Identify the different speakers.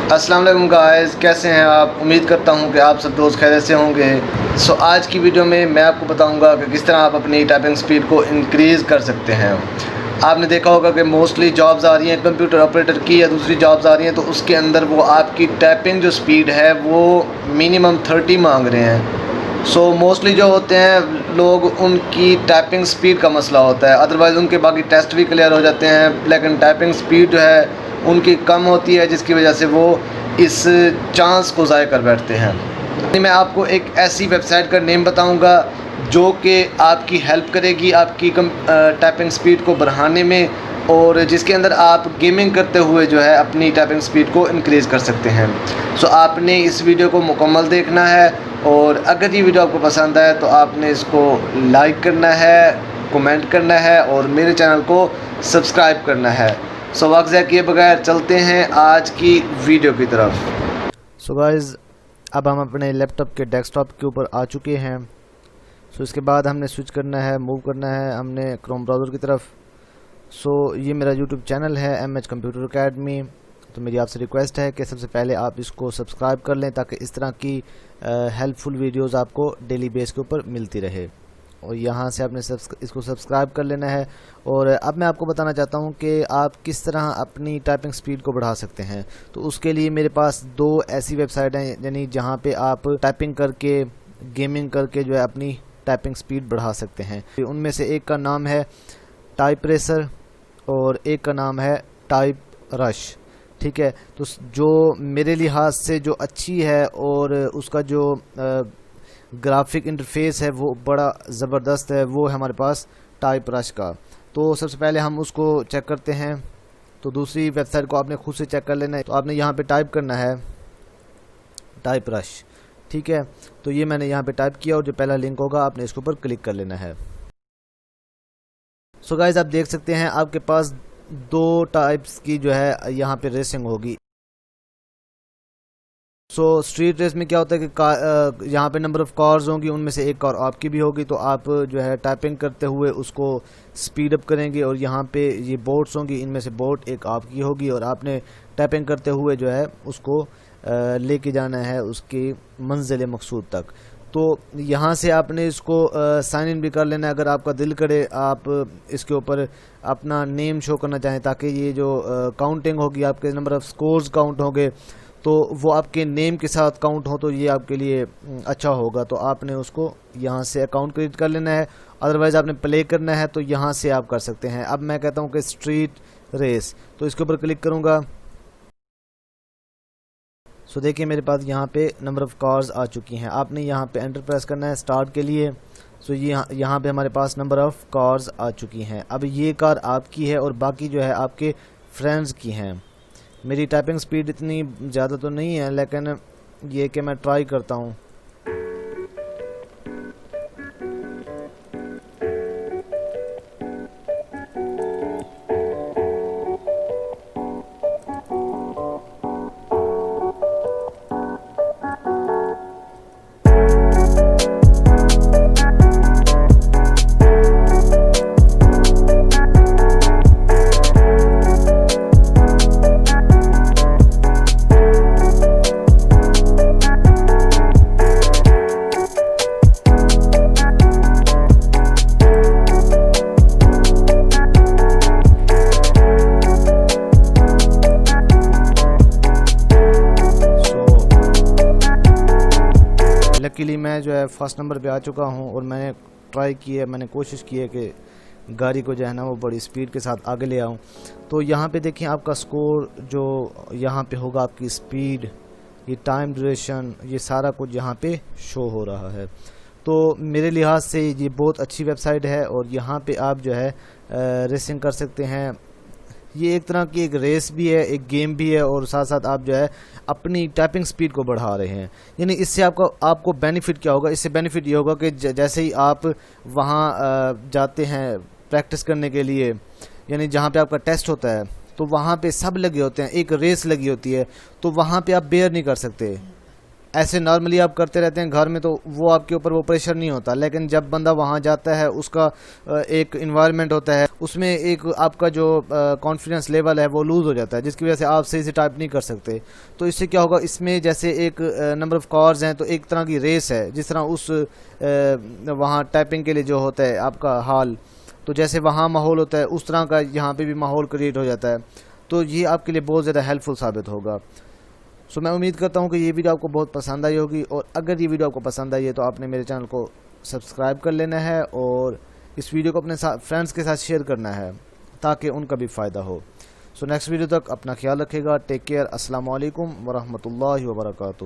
Speaker 1: अस्सलाम वालेकुम गाइस, कैसे हैं आप। उम्मीद करता हूं कि आप सब दोस्त खैरियत से होंगे। आज की वीडियो में मैं आपको बताऊंगा कि किस तरह आप अपनी टाइपिंग स्पीड को इंक्रीज़ कर सकते हैं। आपने देखा होगा कि मोस्टली जॉब्स आ रही हैं कंप्यूटर ऑपरेटर की या दूसरी जॉब्स आ रही हैं, तो उसके अंदर वो आपकी टाइपिंग जो स्पीड है वो मिनिमम 30 मांग रहे हैं। मोस्टली जो होते हैं लोग, उनकी टाइपिंग स्पीड का मसला होता है, अदरवाइज़ उनके बाकी टेस्ट भी क्लियर हो जाते हैं, लेकिन टाइपिंग स्पीड जो है उनकी कम होती है, जिसकी वजह से वो इस चांस को ज़ाया कर बैठते हैं। मैं आपको एक ऐसी वेबसाइट का नेम बताऊंगा जो कि आपकी हेल्प करेगी आपकी टाइपिंग स्पीड को बढ़ाने में, और जिसके अंदर आप गेमिंग करते हुए जो है अपनी टाइपिंग स्पीड को इंक्रीज़ कर सकते हैं। आपने इस वीडियो को मुकम्मल देखना है, और अगर ये वीडियो आपको पसंद आए तो आपने इसको लाइक करना है, कमेंट करना है और मेरे चैनल को सब्सक्राइब करना है। वक्त ज़ाया किए बगैर चलते हैं आज की वीडियो की तरफ।
Speaker 2: गाइस, अब हम अपने लैपटॉप के डेस्कटॉप के ऊपर आ चुके हैं। इसके बाद हमने स्विच करना है, मूव करना है हमने क्रोम ब्राउज़र की तरफ। ये मेरा यूट्यूब चैनल है MH कंप्यूटर अकेडमी। तो मेरी आपसे रिक्वेस्ट है कि सबसे पहले आप इसको सब्सक्राइब कर लें, ताकि इस तरह की हेल्पफुल वीडियोज़ आपको डेली बेस के ऊपर मिलती रहे। और यहाँ से आपने इसको सब्सक्राइब कर लेना है। और अब मैं आपको बताना चाहता हूँ कि आप किस तरह अपनी टाइपिंग स्पीड को बढ़ा सकते हैं। तो उसके लिए मेरे पास दो ऐसी वेबसाइट हैं, यानी जहाँ पे आप टाइपिंग करके, गेमिंग करके जो है अपनी टाइपिंग स्पीड बढ़ा सकते हैं। उनमें से एक का नाम है टाइप रेसर और एक का नाम है टाइप रश। ठीक है, तो जो मेरे लिहाज से जो अच्छी है और उसका जो ग्राफिक इंटरफेस है वो बड़ा ज़बरदस्त है, वो है हमारे पास टाइप रश का। तो सबसे पहले हम उसको चेक करते हैं। तो दूसरी वेबसाइट को आपने खुद से चेक कर लेना है। तो आपने यहाँ पे टाइप करना है टाइप रश। ठीक है, तो ये मैंने यहाँ पे टाइप किया और जो पहला लिंक होगा आपने इसके ऊपर क्लिक कर लेना है। गाइस, आप देख सकते हैं आपके पास दो टाइप्स की जो है यहाँ पे रेसिंग होगी। स्ट्रीट रेस में क्या होता है कि यहाँ पे नंबर ऑफ़ कार्स होंगी, उनमें से एक कार आपकी भी होगी, तो आप जो है टाइपिंग करते हुए उसको स्पीड अप करेंगे। और यहाँ पे ये बोट्स होंगी, इनमें से बोट एक आपकी होगी और आपने टाइपिंग करते हुए जो है उसको लेके जाना है उसकी मंजिल मकसूद तक। तो यहाँ से आपने इसको साइन इन भी कर लेना है। अगर आपका दिल करे आप इसके ऊपर अपना नेम शो करना चाहें, ताकि ये जो काउंटिंग होगी, आपके नंबर ऑफ़ स्कोर्स काउंट होंगे, तो वो आपके नेम के साथ काउंट हो, तो ये आपके लिए अच्छा होगा। तो आपने उसको यहाँ से अकाउंट क्रिएट कर लेना है, अदरवाइज़ आपने प्ले करना है तो यहाँ से आप कर सकते हैं। अब मैं कहता हूँ कि स्ट्रीट रेस, तो इसके ऊपर क्लिक करूँगा। देखिए मेरे पास यहाँ पे नंबर ऑफ़ कार्स आ चुकी हैं। आपने यहाँ पे एंटर प्रेस करना है स्टार्ट के लिए। यहाँ पे हमारे पास नंबर ऑफ़ कार्स आ चुकी हैं। अब ये कार आपकी है और बाकी जो है आपके फ्रेंड्स की हैं। मेरी टाइपिंग स्पीड इतनी ज़्यादा तो नहीं है, लेकिन ये कि मैं ट्राई करता हूँ। लकीली मैं जो है फर्स्ट नंबर पे आ चुका हूँ और मैंने ट्राई की है, मैंने कोशिश की है कि गाड़ी को जो है ना वो बड़ी स्पीड के साथ आगे ले आऊँ। तो यहाँ पे देखिए आपका स्कोर जो यहाँ पे होगा, आपकी स्पीड, ये टाइम ड्यूरेशन, ये सारा कुछ यहाँ पे शो हो रहा है। तो मेरे लिहाज से ये बहुत अच्छी वेबसाइट है और यहाँ पे आप जो है रेसिंग कर सकते हैं। ये एक तरह की एक रेस भी है, एक गेम भी है, और साथ साथ आप जो है अपनी टाइपिंग स्पीड को बढ़ा रहे हैं। यानी इससे आपको बेनिफिट क्या होगा? इससे बेनिफिट ये होगा कि जैसे ही आप वहाँ जाते हैं प्रैक्टिस करने के लिए, यानी जहाँ पे आपका टेस्ट होता है, तो वहाँ पे सब लगे होते हैं, एक रेस लगी होती है, तो वहाँ पे आप बेयर नहीं कर सकते। ایسے نارملی آپ کرتے رہتے ہیں گھر میں تو وہ آپ کے اوپر وہ پریشر نہیں ہوتا، لیکن جب بندہ وہاں جاتا ہے اس کا ایک انوائرمنٹ ہوتا ہے، اس میں ایک آپ کا جو کانفیڈنس لیول ہے وہ لوز ہو جاتا ہے، جس کی وجہ سے آپ صحیح سے ٹائپ نہیں کر سکتے۔ تو اس سے کیا ہوگا، اس میں جیسے ایک نمبر آف کارز ہیں تو ایک طرح کی ریس ہے، جس طرح اس وہاں ٹائپنگ کے لیے جو ہوتا ہے آپ کا ہال، تو جیسے وہاں ماحول ہوتا ہے اس طرح کا یہاں پہ بھی ماحول کریٹ ہو جاتا ہے۔ تو یہ آپ کے لیے بہت زیادہ ہیلپ فل ثابت ہوگا۔ سو میں امید کرتا ہوں کہ یہ ویڈیو آپ کو بہت پسند آئی ہوگی، اور اگر یہ ویڈیو آپ کو پسند آئی ہے تو آپ نے میرے چینل کو سبسکرائب کر لینا ہے اور اس ویڈیو کو اپنے فرینڈس کے ساتھ شیئر کرنا ہے تاکہ ان کا بھی فائدہ ہو۔ سو نیکسٹ ویڈیو تک اپنا خیال رکھے گا، ٹیک کیئر، السلام علیکم ورحمۃ اللہ وبرکاتہ۔